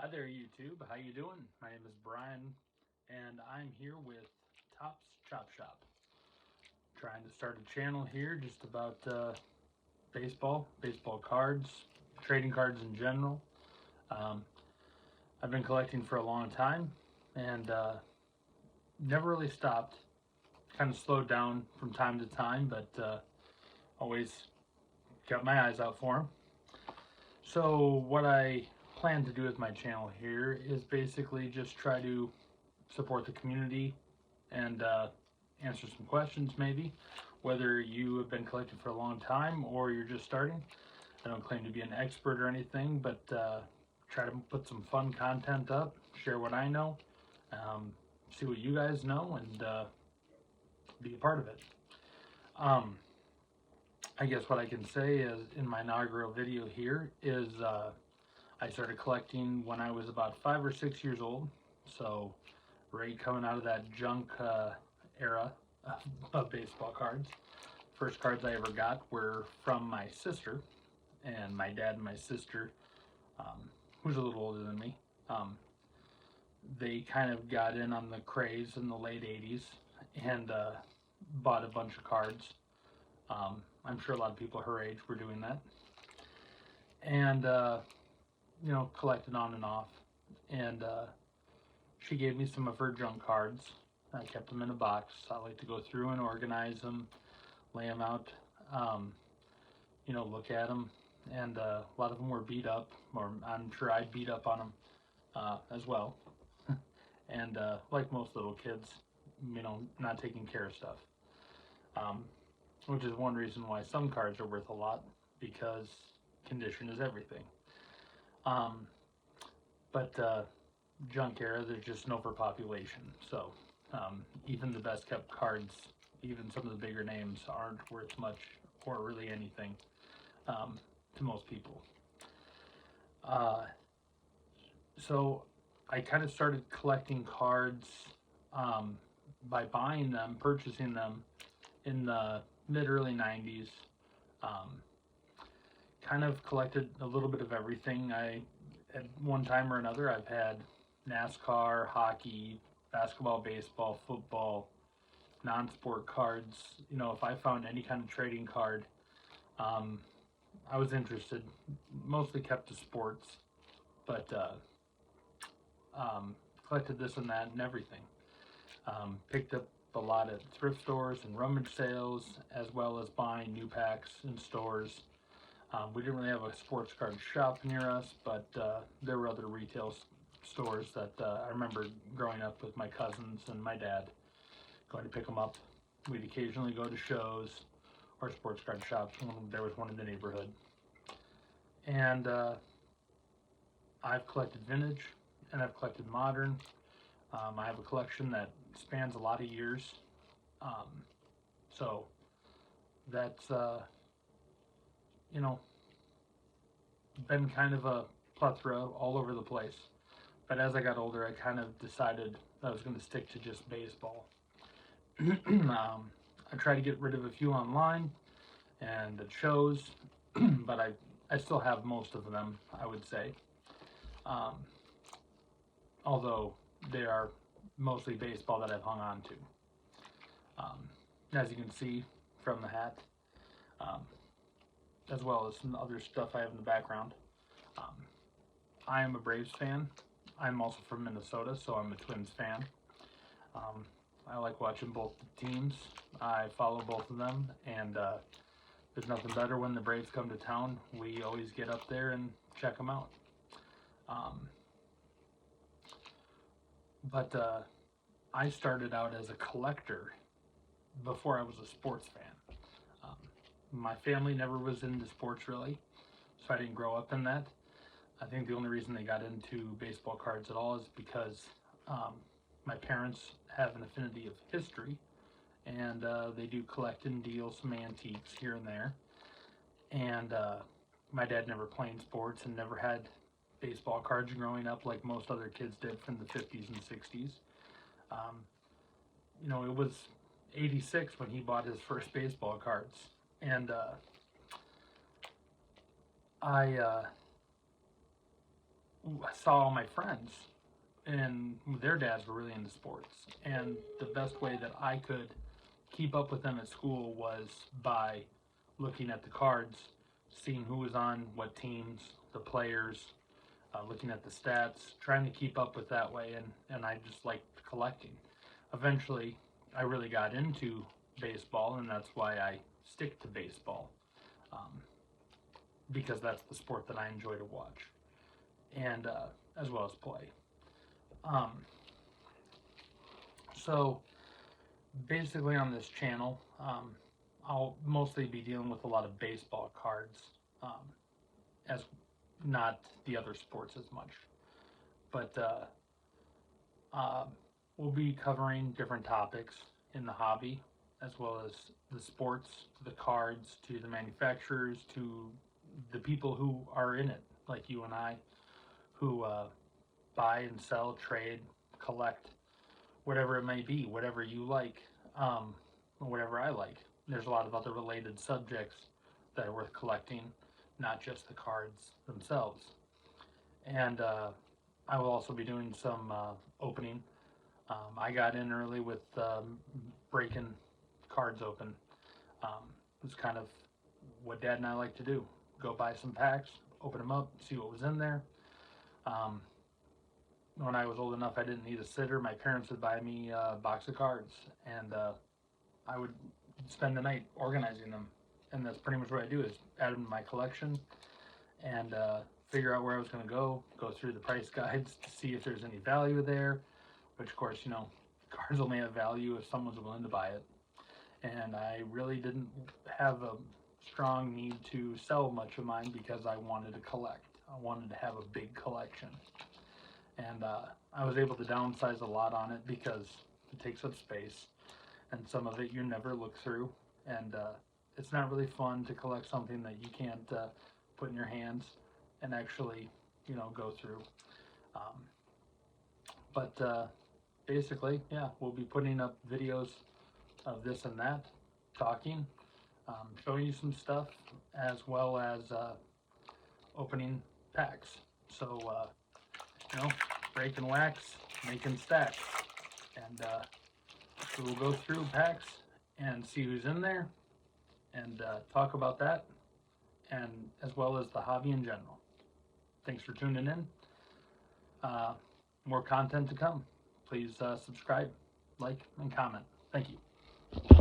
Hi there, YouTube. How you doing? My name is Brian, and I'm here with Tops Chop Shop. Trying to start a channel here just about baseball cards, trading cards in general. Um, I've been collecting for a long time, and never really stopped. Kind of slowed down from time to time, but always got my eyes out for them. So what I plan to do with my channel here is basically just try to support the community and answer some questions maybe, whether you have been collecting for a long time or you're just starting. I don't claim to be an expert or anything, but try to put some fun content up, share what I know, see what you guys know, and be a part of it. I guess what I can say is in my inaugural video here is I started collecting when I was about 5 or 6 years old, so right coming out of that junk era of baseball cards. First cards I ever got were from my sister, and my dad and my sister, who's a little older than me, they kind of got in on the craze in the late 80s and bought a bunch of cards. I'm sure a lot of people her age were doing that. And, collected on and off. And she gave me some of her junk cards. I kept them in a box. I like to go through and organize them, lay them out, look at them. And a lot of them were beat up, or I'm sure I beat up on them as well. And like most little kids, not taking care of stuff. Which is one reason why some cards are worth a lot, because condition is everything. But junk era, there's just an overpopulation. So even the best kept cards, even some of the bigger names, aren't worth much or really anything to most people. So I kind of started collecting cards by buying them, purchasing them in the mid-early 90s. Kind of collected a little bit of everything. At one time or another, I've had NASCAR, hockey, basketball, baseball, football, non-sport cards. If I found any kind of trading card, I was interested. Mostly kept to sports, but collected this and that and everything. Picked up a lot at thrift stores and rummage sales, as well as buying new packs in stores. We didn't really have a sports card shop near us, but there were other retail stores that I remember growing up with my cousins and my dad going to pick them up. We'd occasionally go to shows or sports card shops when there was one in the neighborhood. And I've collected vintage and I've collected modern. I have a collection that spans a lot of years. So that's, been kind of a plethora all over the place. But as I got older, I kind of decided I was going to stick to just baseball. I tried to get rid of a few online and at shows, but I still have most of them, I would say. Although they are mostly baseball that I've hung on to. As you can see from the hat, as well as some other stuff I have in the background. I am a Braves fan. I'm also from Minnesota, so I'm a Twins fan. I like watching both teams. I follow both of them, and there's nothing better when the Braves come to town. We always get up there and check them out. But I started out as a collector before I was a sports fan. My family never was into sports really, so I didn't grow up in that. I think the only reason they got into baseball cards at all is because my parents have an affinity of history, and they do collect and deal some antiques here and there. And my dad never played sports and never had baseball cards growing up like most other kids did from the 50s and 60s. It was 86 when he bought his first baseball cards. And I I saw all my friends and their dads were really into sports, and the best way that I could keep up with them at school was by looking at the cards, seeing who was on what teams, the players, looking at the stats, trying to keep up with that way, and I just liked collecting. Eventually, I really got into baseball, and that's why I stick to baseball, um, because that's the sport that I enjoy to watch, and as well as play. Um, so basically, on this channel, I'll mostly be dealing with a lot of baseball cards, as not the other sports as much. But uh, we'll be covering different topics in the hobby, as well as the sports, to the cards, to the manufacturers, to the people who are in it, like you and I, who buy and sell, trade, collect, whatever it may be, whatever you like, whatever I like. There's a lot of other related subjects that are worth collecting, not just the cards themselves. And I will also be doing some opening. I got in early with breaking cards open. It's kind of what Dad and I like to do. Go buy some packs, open them up, see what was in there. Um, when I was old enough, I didn't need a sitter. My parents would buy me a box of cards, and I would spend the night organizing them. And that's pretty much what I do, is add them to my collection and figure out where I was going to go through the price guides to see if there's any value there, which of course, you know, cards only have value if someone's willing to buy it. And I really didn't have a strong need to sell much of mine because I wanted to collect. I wanted to have a big collection. And I was able to downsize a lot on it because it takes up space, and some of it you never look through, and it's not really fun to collect something that you can't put in your hands and actually, you know, go through. Um, but basically, yeah, we'll be putting up videos of this and that, talking, showing you some stuff, as well as opening packs. So, you know, break and wax, making stacks. And so we'll go through packs and see who's in there and talk about that, and as well as the hobby in general. Thanks for tuning in. More content to come. Please subscribe, like, and comment. Thank you.